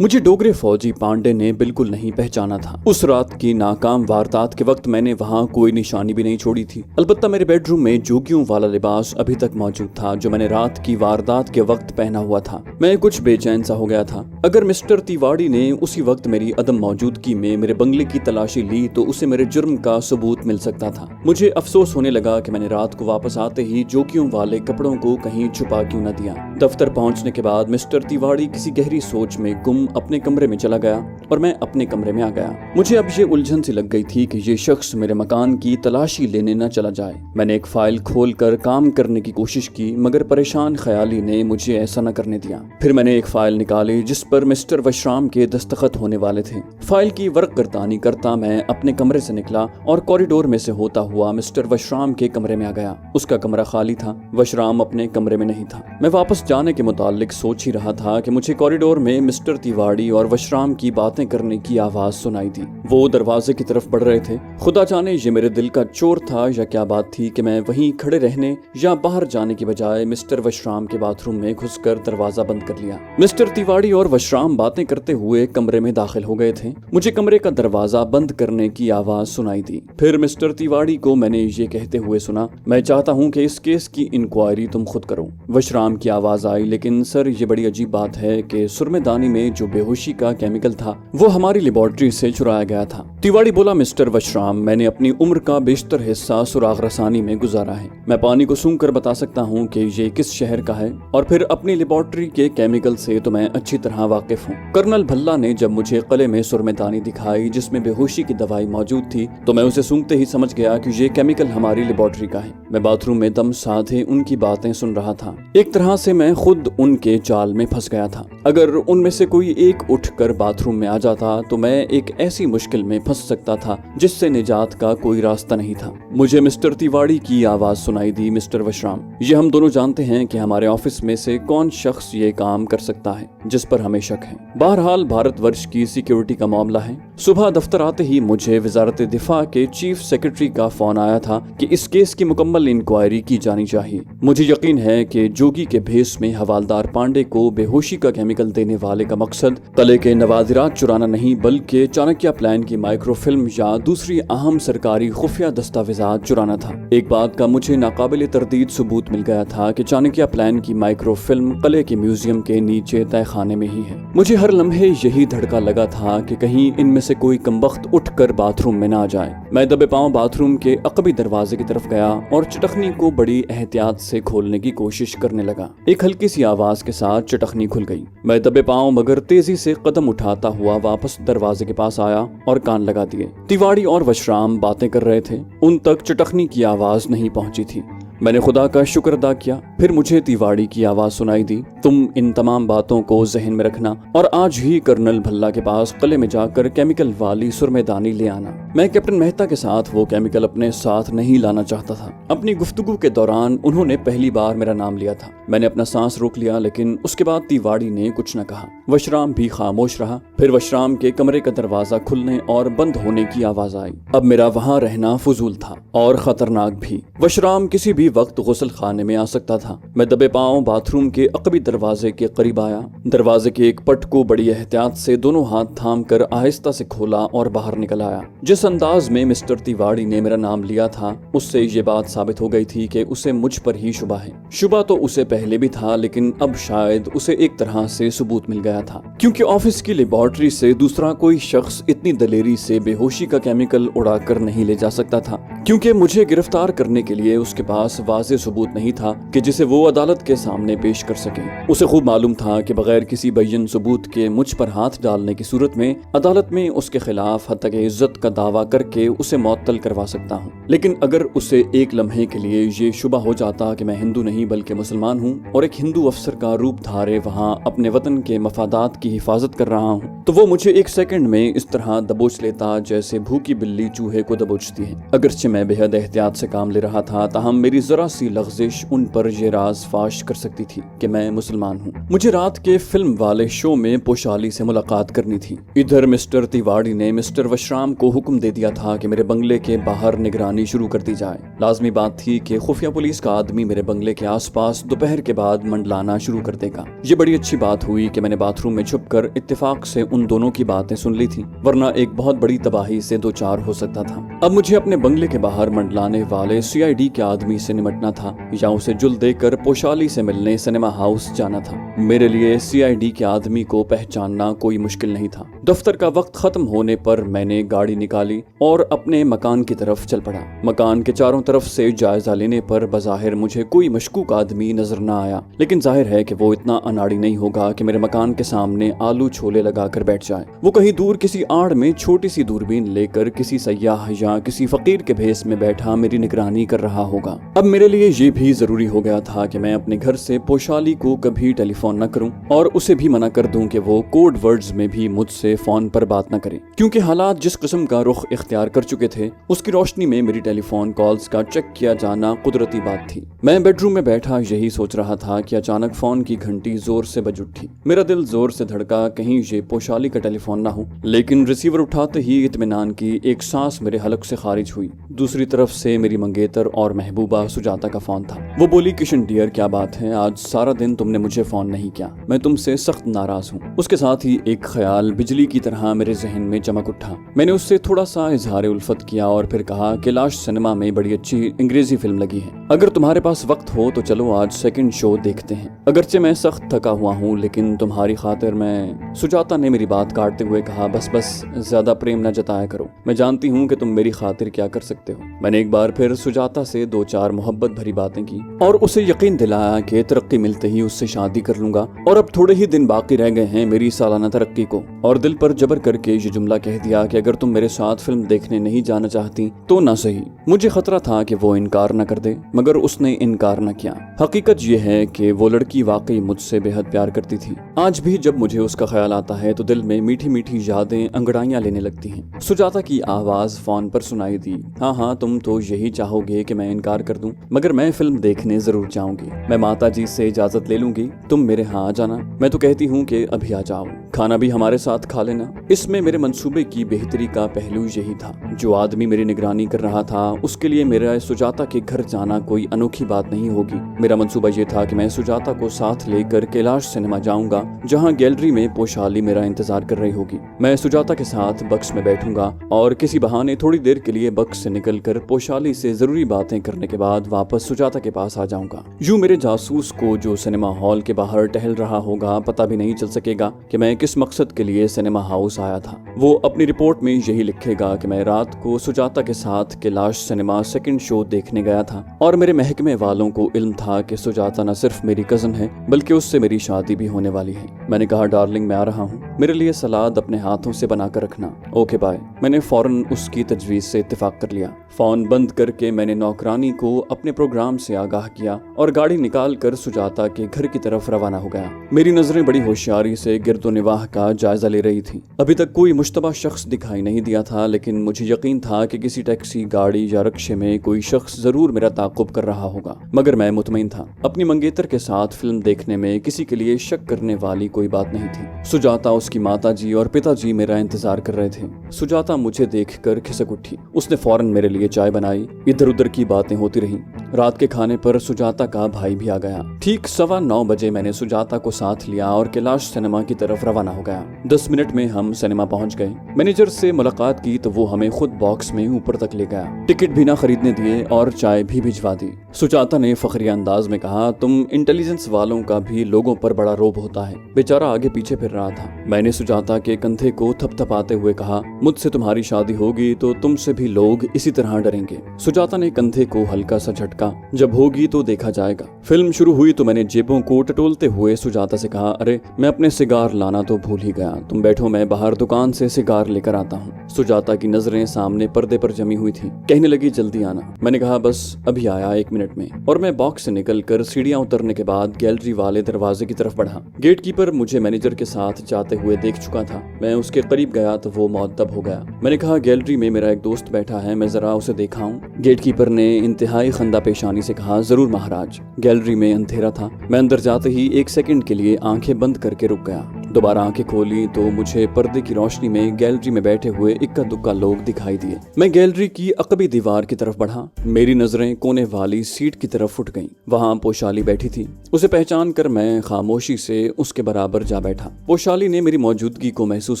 मुझे डोगरे फौजी पांडे ने बिल्कुल नहीं पहचाना था। उस रात की नाकाम वारदात के वक्त मैंने वहाँ कोई निशानी भी नहीं छोड़ी थी। अलबत्ता मेरे बेडरूम में जोगियों वाला लिबास अभी तक मौजूद था जो मैंने रात की वारदात के वक्त पहना हुआ था। मैं कुछ बेचैन सा हो गया था। अगर मिस्टर तिवाड़ी ने उसी वक्त मेरी अदम मौजूदगी में मेरे बंगले की तलाशी ली तो उसे मेरे जुर्म का सबूत मिल सकता था। मुझे अफसोस होने लगा कि मैंने रात को वापस आते ही जोगियों वाले कपड़ों को कहीं छुपा क्यों न दिया। दफ्तर पहुंचने के बाद मिस्टर तिवाड़ी किसी गहरी सोच में गुम अपने कमरे में चला गया और मैं अपने कमरे में आ गया। मुझे अब ये उलझन सी लग गई थी कि ये शख्स मेरे मकान की तलाशी लेने न चला जाए। मैंने एक फाइल खोलकर काम करने की कोशिश की मगर परेशान ख्याली ने मुझे ऐसा न करने दिया। फिर मैंने एक फाइल निकाली जिस पर मिस्टर वशराम के दस्तखत होने वाले थे। फाइल की वर्कगर्दानी करता मैं अपने कमरे से निकला और कॉरिडोर में से होता हुआ मिस्टर वशराम के कमरे में आ गया। उसका कमरा खाली था, वशराम अपने कमरे में नहीं था। मैं वापस जाने के मुतालिक सोच ही रहा था कि मुझे कॉरिडोर में मिस्टर तिवाड़ी और वशराम की बातें करने की आवाज सुनाई दी। वो दरवाजे की तरफ बढ़ रहे थे। खुदा जाने ये मेरे दिल का चोर था या क्या बात थी कि मैं वहीं खड़े रहने या बाहर जाने की बजाय मिस्टर वशराम के बाथरूम में घुसकर दरवाजा बंद कर लिया। मिस्टर तिवाड़ी और वशराम बातें करते हुए कमरे में दाखिल हो गए थे। मुझे कमरे का दरवाजा बंद करने की आवाज सुनाई दी। फिर मिस्टर तिवाड़ी को मैंने ये कहते हुए सुना, मैं चाहता हूँ कि इस केस की इंक्वायरी तुम खुद करो। वशराम की आवाज आई, लेकिन सर ये बड़ी अजीब बात है कि सुरमेदानी में जो बेहोशी का केमिकल था वो हमारी लेबोरेटरी से चुराया गया था। तिवाड़ी बोला, मिस्टर वशराम, मैंने अपनी उम्र का बेशतर हिस्सा सुराग रसानी में गुजारा है। मैं पानी को सूंघ कर बता सकता हूँ कि ये किस शहर का है और फिर अपनी लेबोरेटरी के केमिकल से तो मैं अच्छी तरह वाकिफ हूँ। कर्नल भल्ला ने जब मुझे कले में सुरमेदानी दिखाई जिसमें बेहोशी की दवाई मौजूद थी तो मैं उसे सूंघते ही समझ गया कि ये केमिकल हमारी लेबोरेटरी का है। मैं बाथरूम में दम साधे उनकी बातें सुन रहा था। एक तरह से मैं खुद उनके जाल में फंस गया था। अगर उनमें से कोई एक उठकर बाथरूम में आ जाता तो मैं एक ऐसी मुश्किल में फंस सकता था जिससे निजात का कोई रास्ता नहीं था। मुझे मिस्टर तिवाड़ी की आवाज सुनाई दी, मिस्टर वशराम, ये हम दोनों जानते हैं कि हमारे ऑफिस में से कौन शख्स ये काम कर सकता है जिस पर हमें शक है। बहरहाल भारतवर्ष की सिक्योरिटी का मामला है। सुबह दफ्तर आते ही मुझे वजारत दिफा के चीफ सेक्रेटरी का फोन आया था कि इस केस की मुकम्मल इंक्वायरी की जानी चाहिए। मुझे यकीन है कि जोगी के भेस में हवालदार पांडे को बेहोशी का केमिकल देने वाले का मकसद कले के नवाजिरात चुराना नहीं बल्कि चाणक्य प्लान की माइक्रोफिल्म या दूसरी अहम सरकारी खुफिया दस्तावेजात चुराना था। एक बात का मुझे नाकाबिल तरदीद सबूत मिल गया था कि चाणक्य प्लान की माइक्रोफिल्म कले के म्यूजियम के नीचे तहखाने में ही है। मुझे हर लम्हे यही धड़का लगा था कि कहीं इनमें से कोई कमबख्त उठकर बाथरूम में ना आ जाए। मैं दबे पांव बाथरूम के अकबी दरवाजे की तरफ गया और चटखनी को बड़ी एहतियात से खोलने की कोशिश करने लगा। एक हल्की सी आवाज के साथ चटखनी खुल गई। मैं दबे पांव मगर तेजी से कदम उठाता हुआ वापस दरवाजे के पास आया और कान लगा दिए। तिवाड़ी और वशराम बातें कर रहे थे। उन तक चटखनी की आवाज नहीं पहुंची थी। मैंने खुदा का शुक्र अदा किया। फिर मुझे तिवाड़ी की आवाज सुनाई दी, तुम इन तमाम बातों को जहन में रखना और आज ही कर्नल भल्ला के पास किले में जाकर केमिकल वाली सुरमेदानी ले आना। मैं कैप्टन मेहता के साथ वो केमिकल अपने साथ नहीं लाना चाहता था। अपनी गुफ्तगू के दौरान उन्होंने पहली बार मेरा नाम लिया था। मैंने अपना सांस रोक लिया, लेकिन उसके बाद तिवाड़ी ने कुछ न कहा। वशराम भी खामोश रहा। फिर वशराम के कमरे का दरवाजा खुलने और बंद होने की आवाज आई। अब मेरा वहाँ रहना फजूल था और खतरनाक भी। वशराम किसी भी वक्त गुस्ल खाने में आ सकता था। मैं दबे पांव बाथरूम के अकबी दरवाजे के करीब आया। दरवाजे के एक पट को बड़ी एहतियात से दोनों हाथ थाम कर आहिस्ता से खोला और बाहर निकल आया। जिस अंदाज में मिस्टर तिवाड़ी ने मेरा नाम लिया था उससे ये बात साबित हो गई थी कि उसे मुझ पर ही शुबा है। शुबा तो उसे पहले भी था, लेकिन अब शायद उसे एक तरह से सबूत मिल गया था, क्योंकि ऑफिस की लेबोरेटरी से दूसरा कोई शख्स इतनी दलेरी से बेहोशी का केमिकल उड़ा कर नहीं ले जा सकता था, क्योंकि मुझे गिरफ्तार करने के लिए उसके पास वाज़ेह सबूत नहीं था कि जिसे वो अदालत के सामने पेश कर सके। उसे खूब मालूम था कि बगैर किसी बय्यन सबूत के मुझ पर हाथ डालने की सूरत में अदालत में उसके खिलाफ हत्या के इज्जत का दावा करके उसे मुअत्तल करवा सकता हूँ। लेकिन अगर उसे एक लम्हे के लिए ये शुबा हो जाता कि मैं हिंदू नहीं बल्कि मुसलमान हूँ और एक हिंदू अफसर का रूप धारे वहाँ अपने वतन के मफादात की हिफाजत कर रहा हूँ, तो वो मुझे एक सेकंड में इस तरह तरह दबोच लेता जैसे भूखी बिल्ली चूहे को दबोचती है। अगरचे मैं बेहद एहतियात से काम ले रहा था, ताहम मेरी जरा सी लग़ज़िश उन पर ये राज फाश कर सकती थी कि मैं मुसलमान हूँ। मुझे रात के फिल्म वाले शो में पोशाली से मुलाकात करनी थी। इधर मिस्टर तिवाड़ी ने मिस्टर वशराम को हुक्म दे दिया था कि मेरे बंगले के बाहर निगरानी शुरू कर दी जाए। लाजमी बात थी कि खुफिया पुलिस का आदमी मेरे बंगले के आसपास दोपहर के बाद मंडलाना शुरू कर देगा। ये बड़ी अच्छी बात हुई कि मैंने बाथरूम में छुपकर इत्तेफाक से उन दोनों की बातें सुन ली थी, वरना एक बहुत बड़ी तबाही से दो चार हो सकता था। अब मुझे अपने बंगले के बाहर मंडलाने वाले CID के आदमी से निमटना था या उसे जुल देकर पोशाली से मिलने सिनेमा हाउस जाना था। मेरे लिए CID के आदमी को पहचानना कोई मुश्किल नहीं था। दफ्तर का वक्त खत्म होने पर मैंने गाड़ी निकाली और अपने मकान की तरफ चल पड़ा। मकान के चारों तरफ से जायजा लेने पर बज़ाहिर मुझे कोई मशकूक आदमी नजर न आया, लेकिन जाहिर है कि वो इतना अनाड़ी नहीं होगा कि मेरे मकान के सामने आलू छोले लगाकर बैठ जाए। वो कहीं दूर किसी आड़ में छोटी सी दूरबीन लेकर किसी सयाह या किसी फकीर के भेस में बैठा मेरी निगरानी कर रहा होगा। अब मेरे लिए ये भी जरूरी हो गया था कि मैं अपने घर से पोशाली को कभी टेलीफोन न करूं और उसे भी मना कर दूं कि वो कोड वर्ड्स में भी मुझसे फोन पर बात न करे, क्योंकि हालात जिस किस्म का रुख इख्तियार कर चुके थे उसकी रोशनी में मेरी टेलीफोन कॉल्स का चेक किया जाना कुदरती बात थी। मैं बेडरूम में बैठा यही सोच रहा था कि अचानक फोन की घंटी जोर से बज उठी। मेरा दिल जोर से धड़का, कहीं ये पोशाली का टेलीफोन ना हो, लेकिन रिसीवर उठाते ही इत्मीनान की एक सांस मेरे हलक से खारिज हुई। दूसरी तरफ से मेरी मंगेतर और महबूबा सुजाता का फोन था। वो बोली, किशन डियर क्या बात है, आज सारा दिन तुमने मुझे फोन नहीं किया, मैं तुमसे सख्त नाराज हूँ। उसके साथ ही एक ख्याल बिजली की तरह मेरे जहन में चमक उठा। मैंने उससे थोड़ा सा इजहार उल्फत किया और फिर कहा, कैलाश सिनेमा में बड़ी अच्छी अंग्रेजी फिल्म लगी है, अगर तुम्हारे पास वक्त हो तो चलो आज सेकंड शो देखते हैं। अगरचे मैं सख्त थका हुआ हूँ लेकिन तुम्हारी खातिर मैं। सुजाता ने मेरी बात काटते हुए कहा, बस बस ज्यादा प्रेम न जताया करो, मैं जानती हूँ कि तुम मेरी खातिर क्या कर सकते हो। मैंने एक बार फिर सुजाता से दो चार मोहब्बत भरी बातें की और उसे यकीन दिलाया कि तरक्की मिलते ही उससे शादी कर लूंगा और अब थोड़े ही दिन बाकी रह गए हैं मेरी सालाना तरक्की को। और दिल पर जबर करके ये जुमला कह दिया कि अगर तुम मेरे साथ फिल्म देखने नहीं जाना चाहती तो ना सही। मुझे खतरा था कि वो इनकार न कर दे, मगर उसने इनकार न किया। हकीकत ये है कि वो लड़की वाकई मुझसे बेहद प्यार करती थी। आज भी जब मुझे उसका ख्याल आता है तो दिल में मीठी मीठी यादें अंगड़ाइयां लेने लगती हैं। सुजाता की आवाज फोन पर सुनाई दी, हाँ हाँ तुम तो यही चाहोगे कि मैं इनकार कर दूं, मगर मैं फिल्म देखने जरूर जाऊंगी। मैं माता जी से इजाजत ले लूंगी, तुम मेरे यहाँ आ जाना। मैं तो कहती हूँ कि अभी आ जाओ, खाना भी हमारे साथ खा लेना। इसमें मेरे मंसूबे की बेहतरी का पहलू यही था। जो आदमी मेरी निगरानी कर रहा था उसके लिए मेरा सुजाता के घर जाना कोई अनोखी बात नहीं होगी। मेरा मंसूबा ये था कि मैं सुजाता को साथ लेकर कैलाश सिनेमा जाऊंगा, जहाँ गैलरी में पोशाली मेरा इंतजार कर रही होगी। मैं सुजाता के साथ बक्स में बैठूंगा और किसी बहाने थोड़ी देर के लिए बक्स से निकलकर पोशाली से जरूरी बातें करने के बाद वापस सुजाता के पास आ जाऊंगा। यूं मेरे जासूस को जो सिनेमा हॉल के बाहर टहल रहा होगा पता भी नहीं चल सकेगा कि मैं किस मकसद के लिए सिनेमा हाउस आया था। वो अपनी रिपोर्ट में यही लिखेगा कि मैं रात को सुजाता के साथ कैलाश सिनेमा सेकंड शो देखने गया था और मेरे महकमे वालों को इल्म था कि सुजाता न सिर्फ मेरी कजन है बल्कि उससे मेरी शादी भी होने वाली है। मैंने कहा, डार्लिंग मैं आ रहा हूँ, मेरे लिए सलाद अपने हाथों से बनाकर रखना। Okay bye. मैंने फौरन उसकी तजवीज से इत्तेफाक कर लिया। फोन बंद करके मैंने नौकरानी को अपने प्रोग्राम से आगाह किया और गाड़ी निकाल कर सुजाता के घर की तरफ रवाना हो गया। मेरी नजरें बड़ी होशियारी से गिरदो निवाह का जायजा ले रही थी। अभी तक कोई मुश्तबा शख्स दिखाई नहीं दिया था, लेकिन मुझे यकीन था कि किसी टैक्सी, गाड़ी या रिक्शे में कोई शख्स जरूर मेरा ताक़ुब कर रहा होगा। मगर मैं मुतमईन था, अपनी मंगेतर के साथ फिल्म देखने में किसी के लिए शक करने वाली कोई बात नहीं थी। सुजाता, उसकी माताजी और पिताजी मेरा इंतजार कर रहे थे। सुजाता मुझे देखकर खिसक उठी। उसने फौरन मेरे लिए चाय बनाई। इधर उधर की बातें होती रहीं। रात के खाने पर सुजाता का भाई भी आ गया। ठीक 9:15 बजे मैंने सुजाता को साथ लिया और कैलाश सिनेमा की तरफ रवाना हो गया। 10 मिनट में हम सिनेमा पहुंच गए। मैनेजर से मुलाकात की तो वो हमें खुद बॉक्स में ऊपर तक ले गया। टिकट भी ना खरीदने दिए और चाय भी भिजवा दी। सुजाता ने फखरिया अंदाज में कहा, तुम इंटेलिजेंस वालों का भी लोगों पर बड़ा रोब होता है। बेचारा आगे पीछे फिर रहा था। मैंने सुजाता के कंधे को थपथपाते हुए कहा, मुझसे तुम्हारी शादी होगी तो तुमसे भी लोग इसी तरह डरेंगे। सुजाता ने कंधे को हल्का सा झटका, जब होगी तो देखा जाएगा। फिल्म शुरू हुई तो मैंने जेबों को टटोलते हुए सुजाता से कहा, अरे मैं अपने सिगार लाना तो भूल ही गया, तुम बैठो, मैं बाहर दुकान से सिगार लेकर आता हूँ। सुजाता की नजरें सामने पर्दे पर जमी हुई थी। कहने लगी, जल्दी आना। मैंने कहा, बस अभी आया 1 मिनट में। और मैं बॉक्स से निकलकर सीढ़ियां उतरने के बाद गैलरी वाले दरवाजे की तरफ बढ़ा। गेट कीपर मुझे मैनेजर के साथ जाते हुए देख चुका था। मैं उसके करीब गया तो वो मुअद्दब हो गया। मैंने कहा, गैलरी में मेरा एक दोस्त बैठा है, मैं जरा उसे देखाऊं। गेटकीपर ने इंतहाई खंदा पेशानी से कहा, जरूर महाराज। गैलरी में अंधेरा था। मैं अंदर जाते ही 1 सेकंड के लिए आंखें बंद करके रुक गया। दोबारा आंखें खोली तो मुझे पर्दे की रोशनी में गैलरी में बैठे हुए इक्का दुक्का लोग दिखाई दिए। मैं गैलरी की अकबी दीवार की तरफ बढ़ा। मेरी नजरें कोने वाली सीट की तरफ उठ गईं। वहां पोशाली बैठी थी। उसे पहचान कर मैं खामोशी से उसके बराबर जा बैठा। पोशाली ने मेरी मौजूदगी को महसूस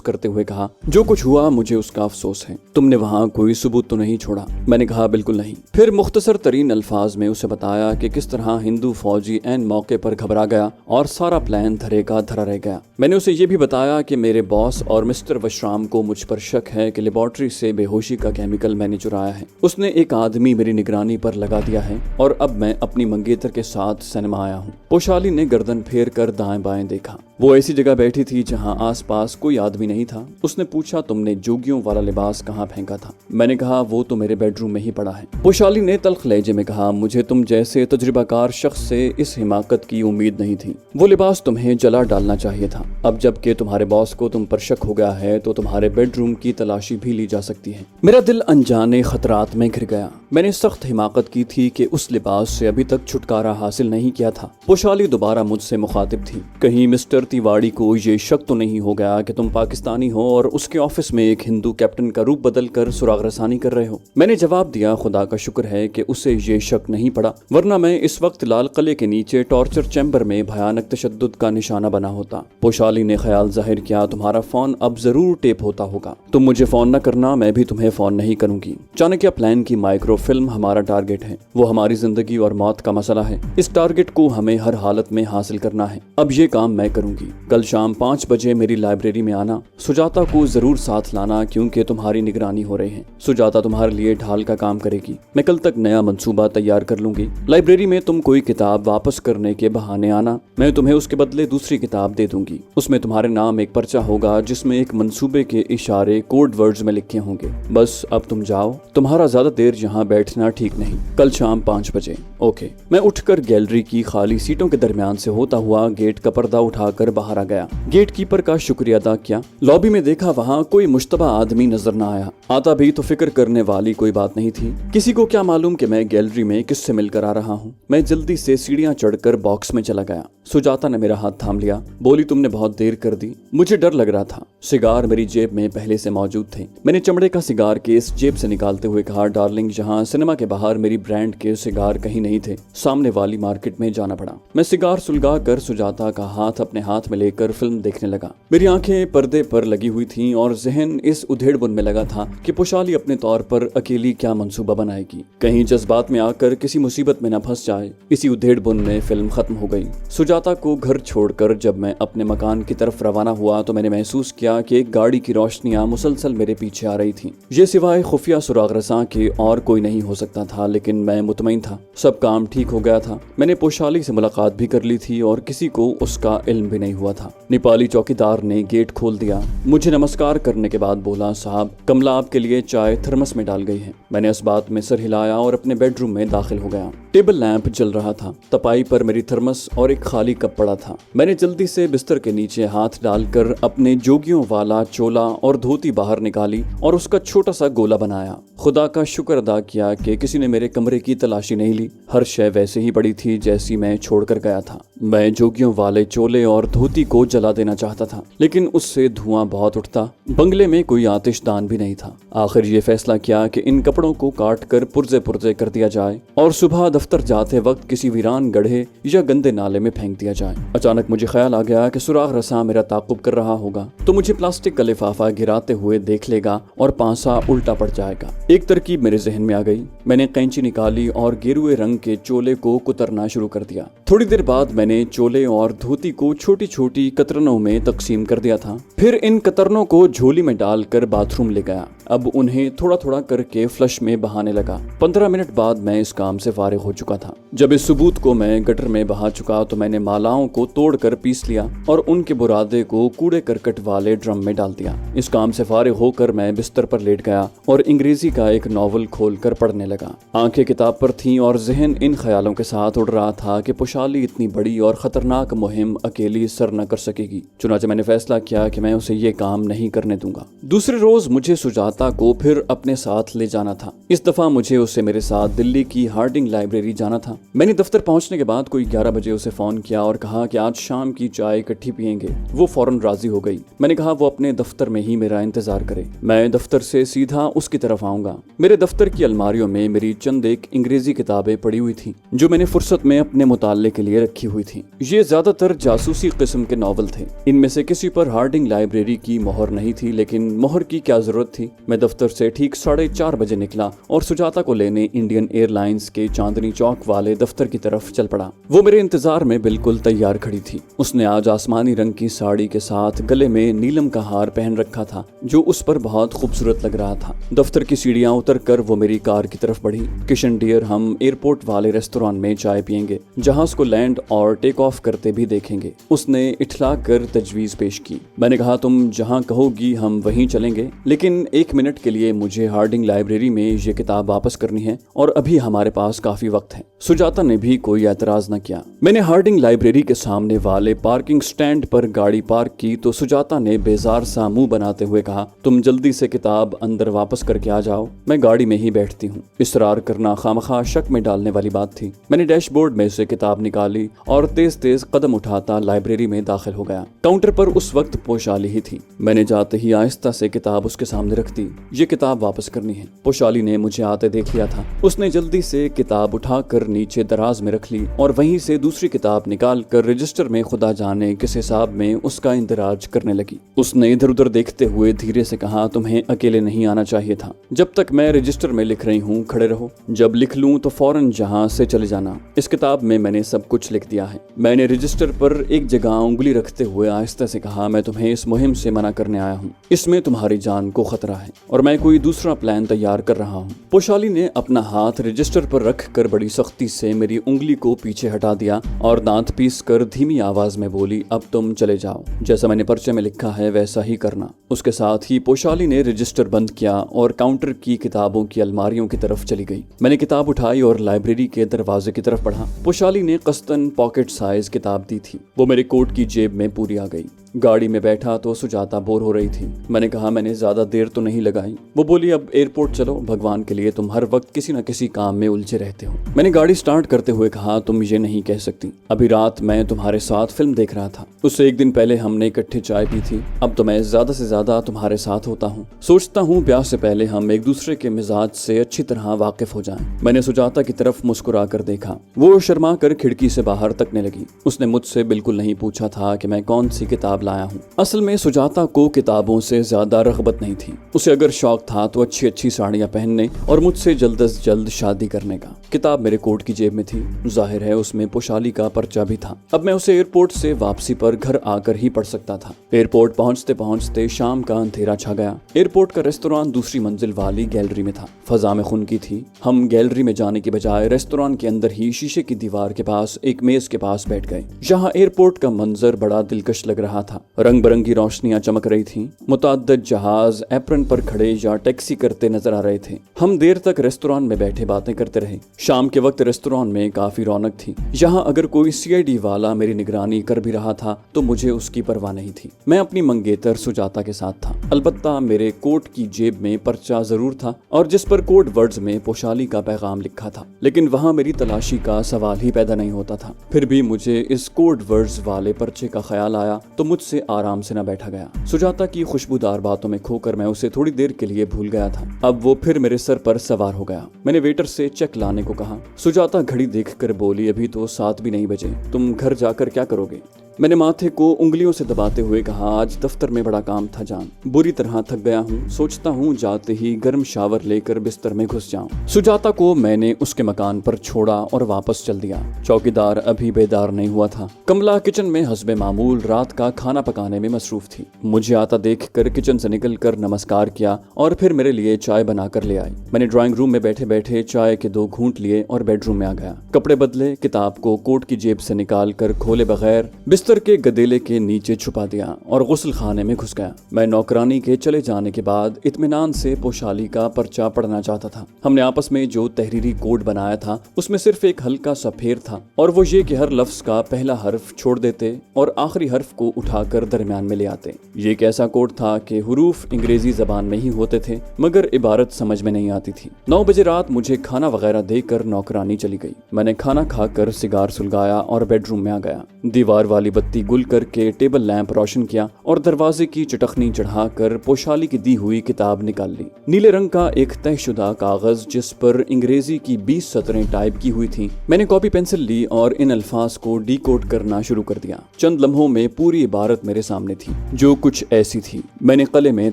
करते हुए कहा, जो कुछ हुआ मुझे उसका अफसोस है। तुमने वहां कोई सबूत तो नहीं छोड़ा? मैंने कहा, बिल्कुल नहीं। फिर मुख्तसर तरीन अल्फाज में उसे बताया कि किस तरह हिंदू फौजी ऐन मौके पर घबरा गया और सारा प्लान धरे का धरा रह गया। मैंने उसे ये भी बताया कि मेरे बॉस और मिस्टर वशराम को मुझ पर शक है कि लेबोरेटरी से बेहोशी का केमिकल मैंने चुराया है। उसने एक आदमी मेरी निगरानी पर लगा दिया है और अब मैं अपनी मंगेतर के साथ सिनेमा आया हूँ। पोशाली ने गर्दन फेर कर दाएं बाएं देखा। वो ऐसी जगह बैठी थी जहां आसपास कोई आदमी नहीं था। उसने पूछा, तुमने जोगियों वाला लिबास कहाँ फेंका था? मैंने कहा, वो तो मेरे बेडरूम में ही पड़ा है। पोशाली ने तल्ख लहजे में कहा, मुझे तुम जैसे तजुर्बाकार शख्स से इस हिमाकत की उम्मीद नहीं थी। वो लिबास तुम्हें जला डालना चाहिए था। अब जबकि तुम्हारे बॉस को तुम पर शक हो गया है तो तुम्हारे बेडरूम की तलाशी भी ली जा सकती है। मेरा दिल अनजाने खतरात में घिर गया। मैंने सख्त हिमाकत की थी कि उस लिबास से अभी तक छुटकारा हासिल नहीं किया था। पोशाली दोबारा मुझसे मुखातिब थी, कहीं मिस्टर तिवाड़ी को ये शक तो नहीं हो गया कि तुम पाकिस्तानी हो और उसके ऑफिस में एक हिंदू कैप्टन का रूप बदल कर सुराग रसानी कर रहे हो? मैंने जवाब दिया, खुदा का शुक्र है कि उसे ये शक नहीं पड़ा, वरना मैं इस वक्त लाल किले के नीचे टॉर्चर चैम्बर में भयानक तशद्दुद का निशाना बना होता। पोशाली ने ख्याल जाहिर किया, तुम्हारा फोन अब जरूर टेप होता होगा। तुम मुझे फोन न करना, मैं भी तुम्हें फोन नहीं करूंगी। चाणक्य प्लान की माइक्रो फिल्म हमारा टारगेट है। वो हमारी जिंदगी और मौत का मसला है। इस टारगेट को हमें हर हालत में हासिल करना है। अब ये काम मैं करूंगी। कल शाम 5 बजे मेरी लाइब्रेरी में आना। सुजाता को जरूर साथ लाना क्योंकि तुम्हारी निगरानी हो रही है। सुजाता तुम्हारे लिए ढाल का काम करेगी। मैं कल तक नया मंसूबा तैयार कर लूंगी। लाइब्रेरी में तुम कोई किताब वापस करने के बहाने आना, मैं तुम्हें उसके बदले दूसरी किताब दे दूंगी। उसमें तुम्हारे नाम एक पर्चा होगा जिसमें एक मंसूबे के इशारे कोड वर्ड्स में लिखे होंगे। बस अब तुम जाओ, तुम्हारा ज्यादा देर यहाँ बैठना ठीक नहीं। कल शाम 5 बजे। ओके। मैं उठकर गैलरी की खाली सीटों के दरमियान से होता हुआ गेट का पर्दा उठाकर बाहर आ गया। गेट कीपर का शुक्रिया अदा किया। लॉबी में देखा, वहाँ कोई मुश्तबा आदमी नजर न आया। आता भी तो फिक्र करने वाली कोई बात नहीं थी। किसी को क्या मालूम कि मैं गैलरी में किससे मिलकर आ रहा हूँ। मैं जल्दी से सीढ़ियाँ चढ़कर बॉक्स में चला गया। सुजाता ने मेरा हाथ थाम लिया, बोली, तुमने बहुत देर कर दी। मुझे डर लग रहा था। सिगार मेरी जेब में पहले से मौजूद थे। मैंने चमड़े का सिगार केस जेब से निकालते हुए कहा, डार्लिंग, जहाँ सिनेमा के बाहर मेरी ब्रांड के सिगार कहीं नहीं थे, सामने वाली मार्केट में जाना पड़ा। मैं सिगार सुलगा कर सुजाता का हाथ अपने हाथ में लेकर फिल्म देखने लगा। मेरी आंखें पर्दे पर लगी हुई थीं और जहन इस उधेड़बुन में लगा था कि पोशाली अपने तौर पर अकेली क्या मंसूबा बनाएगी। कहीं जज्बात में आकर किसी मुसीबत में न फंस जाए। इसी उधेड़बुन में फिल्म खत्म हो गई। सुजाता को घर छोड़कर जब मैं अपने मकान की तरफ रवाना हुआ तो मैंने महसूस किया कि एक गाड़ी की रोशनियां मुसलसल मेरे पीछे आ रही थीं। ये सिवाय खुफिया सुराग रसां के और कोई नहीं हो सकता था, लेकिन मैं मुतमईन था। सब काम ठीक हो गया था। मैंने पोशाली से मुलाकात भी कर ली थी और किसी को उसका इल्म भी नहीं हुआ था। नेपाली चौकीदार ने गेट खोल दिया। मुझे नमस्कार करने के बाद बोला, साहब, कमला आपके लिए चाय थर्मस में डाल गई है। मैंने इस बात में सर हिलाया और अपने बेडरूम में दाखिल हो गया। टेबल लैंप जल रहा था। तपाई पर मेरी थर्मस और एक खाली कप पड़ा था। मैंने जल्दी से बिस्तर के नीचे हाथ डालकर अपने जोगियों वाला चोला और धोती बाहर निकाली और उसका छोटा सा गोला बनाया। खुदा का शुक्र अदा किया कि किसी ने मेरे कमरे की तलाशी नहीं ली। हर शय वैसे ही पड़ी थी जैसी मैं छोड़कर गया था। मैं जोगियों वाले चोले और धोती को जला देना चाहता था, लेकिन उससे धुआं बहुत उठता। बंगले में कोई आतिशदान भी नहीं था। आखिर ये फैसला किया कि इन कपड़ों को काट कर पुर्जे पुर्जे कर दिया जाए और सुबह दफ्तर जाते वक्त किसी वीरान गड्ढे या गंदे नाले में फेंक दिया जाए। अचानक मुझे ख्याल आ गया कि सुराग रसां मेरा ताकुब कर रहा होगा तो मुझे प्लास्टिक का लिफाफा गिराते हुए देख लेगा और पांसा उल्टा पड़ जाएगा। एक तरकीब मेरे जहन में आ गई। मैंने कैंची निकाली और गेरुए रंग के चोले को कुतरना शुरू कर दिया। थोड़ी देर बाद मैंने चोले और धोती को छोटी छोटी कतरनों में तकसीम कर दिया था। फिर इन कतरनों को झोली में डालकर बाथरूम ले गया। अब उन्हें थोड़ा थोड़ा करके फ्लश में बहाने लगा। 15 मिनट बाद मैं इस काम से फारिग हो चुका था। जब इस सबूत को मैं गटर में बहा चुका तो मैंने मालाओं को तोड़कर पीस लिया और उनके बुरादे को कूड़े करकट वाले ड्रम में डाल दिया। इस काम से फारिग होकर मैं बिस्तर पर लेट गया और अंग्रेजी का एक नॉवल खोलकर पढ़ने लगा। आंखें किताब पर थीं और जहन इन ख्यालों के साथ उड़ रहा था कि पोशाली इतनी बड़ी और खतरनाक मुहिम अकेली सर न कर सकेगी। चुनांचे मैंने फैसला किया कि मैं उसे ये काम नहीं करने दूंगा। दूसरे रोज मुझे सुजाता को फिर अपने साथ ले जाना था। इस दफा मुझे उसे मेरे साथ दिल्ली की हार्डिंग लाइब्रेरी जाना था। मैंने दफ्तर पहुंचने के बाद कोई 11 बजे उसे फोन किया और कहा कि आज शाम की चाय इकट्ठी पियेंगे। वो फौरन राजी हो गई। मैंने कहा वो अपने दफ्तर में ही मेरा इंतजार करे, मैं दफ्तर से सीधा उसकी तरफ आऊंगा। मेरे दफ्तर की अलमारियों में मेरी चंद एक अंग्रेजी किताबें पड़ी हुई थी जो मैंने फुर्सत में अपने मुताले के लिए रखी हुई थी। ये ज्यादातर जासूसी किस्म के नॉवल थे। इनमें से किसी पर हार्डिंग लाइब्रेरी की मोहर नहीं थी, लेकिन मोहर की क्या जरूरत थी। मैं दफ्तर से ठीक 4:30 बजे निकला और सुजाता को लेने इंडियन एयरलाइंस के चांदनी चौक वाले दफ्तर की तरफ चल पड़ा। वो मेरे इंतजार में बिल्कुल तैयार खड़ी थी। उसने आज आसमानी रंग की साड़ी के साथ गले में नीलम का हार पहन रखा था जो उस पर बहुत खूबसूरत लग रहा था। दफ्तर की सीढ़ियां उतरकर वो मेरी कार की तरफ बढ़ी। किशन डियर, हम एयरपोर्ट वाले रेस्टोरेंट में चाय पियेंगे, जहाज को लैंड और टेक ऑफ करते भी देखेंगे। उसने इठला कर तजवीज पेश की। मैंने कहा तुम जहां कहोगी हम वहीं चलेंगे, लेकिन 1 मिनट के लिए मुझे हार्डिंग लाइब्रेरी में ये किताब वापस करनी है और अभी हमारे पास काफी वक्त है। सुजाता ने भी कोई एतराज न किया। मैंने हार्डिंग लाइब्रेरी के सामने वाले पार्किंग स्टैंड पर गाड़ी पार्क की तो सुजाता ने बेजार सा मुंह बनाते हुए कहा, तुम जल्दी से किताब अंदर वापस करके आ जाओ, मैं गाड़ी में ही बैठती हूँ। इसरार करना खामखा शक में डालने वाली बात थी। मैंने डैशबोर्ड में से किताब निकाली और तेज तेज कदम उठाता लाइब्रेरी में दाखिल हो गया। काउंटर पर उस वक्त पोशाली ही थी। मैंने जाते ही आहिस्ता से किताब उसके सामने रख दी। ये किताब वापस करनी है। पोशाली ने मुझे आते देख लिया था। उसने जल्दी से किताब उठाकर नीचे दराज में रख ली और वहीं से दूसरी किताब निकाल कर रजिस्टर में खुदा जाने किस हिसाब में उसका इंदराज करने लगी। उसने इधर उधर देखते हुए धीरे से कहा, तुम्हें अकेले नहीं आना चाहिए था। जब तक मैं रजिस्टर में लिख रही हूँ खड़े रहो, जब लिख लूँ तो फौरन जहाँ से चले जाना। इस किताब में मैंने सब कुछ लिख दिया है। मैंने रजिस्टर पर एक जगह उंगली रखते हुए आहिस्ता से कहा, मैं तुम्हें इस मुहिम से मना करने आया हूँ। इसमें तुम्हारी जान को खतरा है और मैं कोई दूसरा प्लान तैयार कर रहा हूँ। पोशाली ने अपना हाथ रजिस्टर पर रख कर बड़ी सख्ती से मेरी उंगली को पीछे हटा दिया और दांत पीस कर धीमी आवाज में बोली, अब तुम चले जाओ, जैसा मैंने पर्चे में लिखा है वैसा ही करना। उसके साथ ही पोशाली ने रजिस्टर बंद किया और काउंटर की किताबों की अलमारियों की तरफ चली गई। मैंने किताब उठाई और लाइब्रेरी के दरवाजे की तरफ बढ़ा। पोशाली ने कस्तन पॉकेट साइज किताब दी थी। वो मेरे कोट की जेब में पूरी आ गई। गाड़ी में बैठा तो सुजाता बोर हो रही थी। मैंने कहा, मैंने ज्यादा देर तो नहीं लगाई। वो बोली, अब एयरपोर्ट चलो, भगवान के लिए तुम हर वक्त किसी न किसी काम में उलझे रहते हो। मैंने गाड़ी स्टार्ट करते हुए कहा, तुम ये नहीं कह सकती। अभी रात मैं तुम्हारे साथ फिल्म देख रहा था। उससे 1 दिन पहले हमने इकट्ठे चाय पी थी। अब तो मैं ज्यादा से ज्यादा तुम्हारे साथ होता हूँ। सोचता हूँ ब्याह से पहले हम एक दूसरे के मिजाज से अच्छी तरह वाकिफ हो जाएं। मैंने सुजाता की तरफ मुस्कुरा कर देखा। वो शर्मा कर खिड़की से बाहर तकने लगी। उसने मुझसे बिल्कुल नहीं पूछा था कि मैं कौन सी किताब लाया हूँ। असल में सुजाता को किताबों से ज्यादा रग़बत नहीं थी। उसे अगर शौक था तो अच्छी अच्छी साड़ियाँ पहनने और मुझसे जल्द अज जल्द शादी करने का। किताब मेरे कोट की जेब में थी। जाहिर है उसमें पोशाली का पर्चा भी था। अब मैं उसे एयरपोर्ट से वापसी पर घर आकर ही पढ़ सकता था। एयरपोर्ट पहुंचते पहुंचते शाम का अंधेरा छा गया। एयरपोर्ट का रेस्टोरेंट दूसरी मंजिल वाली गैलरी में था। फजा में खुनकी थी। हम गैलरी में जाने की बजाय रेस्टोरेंट के अंदर ही शीशे की दीवार के पास एक मेज के पास बैठ गए। यहाँ एयरपोर्ट का मंजर बड़ा दिलकश लग रहा था। रंग बिरंगी रोशनियां चमक रही थीं। मुतअद्दिद जहाज एप्रन पर खड़े या टैक्सी करते नजर आ रहे थे। हम देर तक रेस्टोरेंट में बैठे बातें करते रहे। शाम के वक्त रेस्टोरेंट में काफी रौनक थी। यहाँ अगर कोई CID वाला मेरी निगरानी कर भी रहा था तो मुझे उसकी परवाह नहीं थी। मैं अपनी मंगेतर सुजाता के साथ था। अलबत्ता मेरे कोट की जेब में पर्चा जरूर था और जिस पर कोड वर्ड्स में पोशाली का पैगाम लिखा था, लेकिन वहाँ मेरी तलाशी का सवाल ही पैदा नहीं होता था। फिर भी मुझे इस कोड वर्ड्स वाले पर्चे का ख्याल आया तो मुझसे आराम से न बैठा गया। सुजाता की खुशबूदार बातों में खोकर मैं उसे थोड़ी देर के लिए भूल गया था। अब वो फिर मेरे सर पर सवार हो गया। मैंने वेटर से चेक लाने को कहा। सुजाता घड़ी देखकर बोली, अभी तो 7 भी नहीं बजे, तुम घर जाकर क्या करोगे? मैंने माथे को उंगलियों से दबाते हुए कहा, आज दफ्तर में बड़ा काम था जान, बुरी तरह थक गया हूँ, सोचता हूँ जाते ही गर्म शावर लेकर बिस्तर में घुस जाऊं। सुजाता को मैंने उसके मकान पर छोड़ा और वापस चल दिया। चौकीदार अभी बेदार नहीं हुआ था। कमला किचन में हस्बे मामूल रात का खाना पकाने में मसरूफ थी। मुझे आता देख कर किचन से निकल कर नमस्कार किया और फिर मेरे लिए चाय बनाकर ले आई। मैंने ड्राइंग रूम में बैठे बैठे चाय के 2 घूंट लिए और बेडरूम में आ गया। कपड़े बदले, किताब को कोट की जेब से निकाल कर खोले बगैर बिस्तर के गदेले के नीचे छुपा दिया और गुस्ल खाने में घुस गया। मैं नौकरानी के चले जाने के बाद इत्मीनान से पोशाली का पर्चा पढ़ना चाहता था। हमने आपस में जो तहरीरी कोड बनाया था उसमें सिर्फ एक हल्का सा फेर था और वो ये कि हर लफ्ज का पहला हर्फ छोड़ देते और आखिरी हर्फ को उठाकर दरमियान में ले आते। ये एक ऐसा कोड था कि हुरूफ अंग्रेजी जबान में ही होते थे मगर इबारत समझ में नहीं आती थी। 9 बजे रात मुझे खाना वगैरह देकर नौकरानी चली गई। मैंने खाना खाकर सिगार सुलगाया और बेडरूम में आ गया। दीवार वाली बत्ती गुल करके टेबल लैंप रोशन किया और दरवाजे की चटखनी चढ़ाकर पोशाली की दी हुई किताब निकाल ली। नीले रंग का एक तयशुदा कागज जिस पर अंग्रेजी की 20 सतरें टाइप की हुई थी। मैंने कॉपी पेंसिल ली और इन अल्फाज को डीकोड करना शुरू कर दिया। चंद लम्हों में पूरी इबारत मेरे सामने थी जो कुछ ऐसी थी। मैंने कले में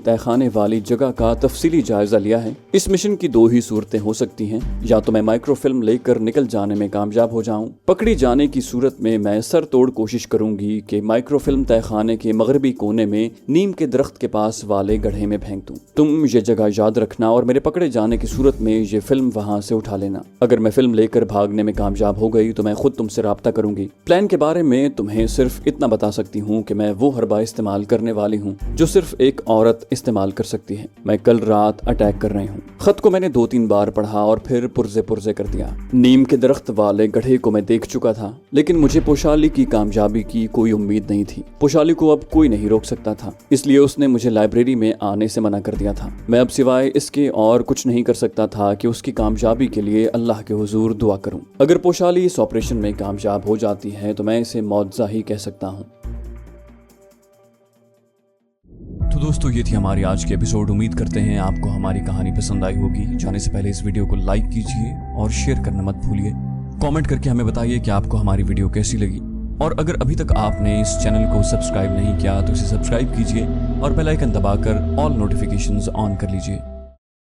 तहखाने वाली जगह का तफसीली जायजा लिया है। इस मिशन की 2 ही सूरतें हो सकती हैं, या तो मैं माइक्रोफिल्म लेकर निकल जाने में कामयाब हो जाऊं, पकड़ी जाने की सूरत में मैं सर तोड़ कोशिश करूंगी कि माइक्रोफिल्म तहखाने के मगरबी कोने में नीम के दरख्त के पास वाले गड्ढे में फेंक दूं। तुम ये जगह याद रखना और मेरे पकड़े जाने की सूरत में ये फिल्म वहां से उठा लेना। अगर मैं फिल्म लेकर भागने में कामयाब हो गई तो मैं खुद तुमसे राब्ता करूंगी। प्लान के बारे में तुम्हें सिर्फ इतना बता सकती हूँ कि मैं वो हरबा इस्तेमाल करने वाली हूँ जो सिर्फ एक औरत इस्तेमाल कर सकती है। मैं कल रात अटैक कर रही हूँ। खत को मैंने 2-3 बार पढ़ा और फिर पुर्जे पुर्जे कर दिया। नीम के दरख्त वाले गड्ढे को मैं देख चुका था, लेकिन मुझे पोशाली की कामयाबी की कोई उम्मीद नहीं थी। पोशाली को अब कोई नहीं रोक सकता था, इसलिए उसने मुझे लाइब्रेरी में आने से मना कर दिया था। मैं अब सिवाय इसके और कुछ नहीं कर सकता था कि उसकी कामयाबी के लिए अल्लाह के हुजूर दुआ करूं। अगर पोशाली इस ऑपरेशन में कामयाब हो जाती है तो मैं इसे मौजज़ा ही कह सकता हूं। तो दोस्तों, ये थी हमारी आज की एपिसोड। उम्मीद करते हैं आपको हमारी कहानी पसंद आई होगी। जाने से पहले इस वीडियो को लाइक कीजिए और शेयर करना मत भूलिए। कमेंट करके हमें बताइए कि आपको हमारी वीडियो कैसी लगी, और अगर अभी तक आपने इस चैनल को सब्सक्राइब नहीं किया तो इसे सब्सक्राइब कीजिए और बेल आइकन दबाकर ऑल नोटिफिकेशंस ऑन कर लीजिए।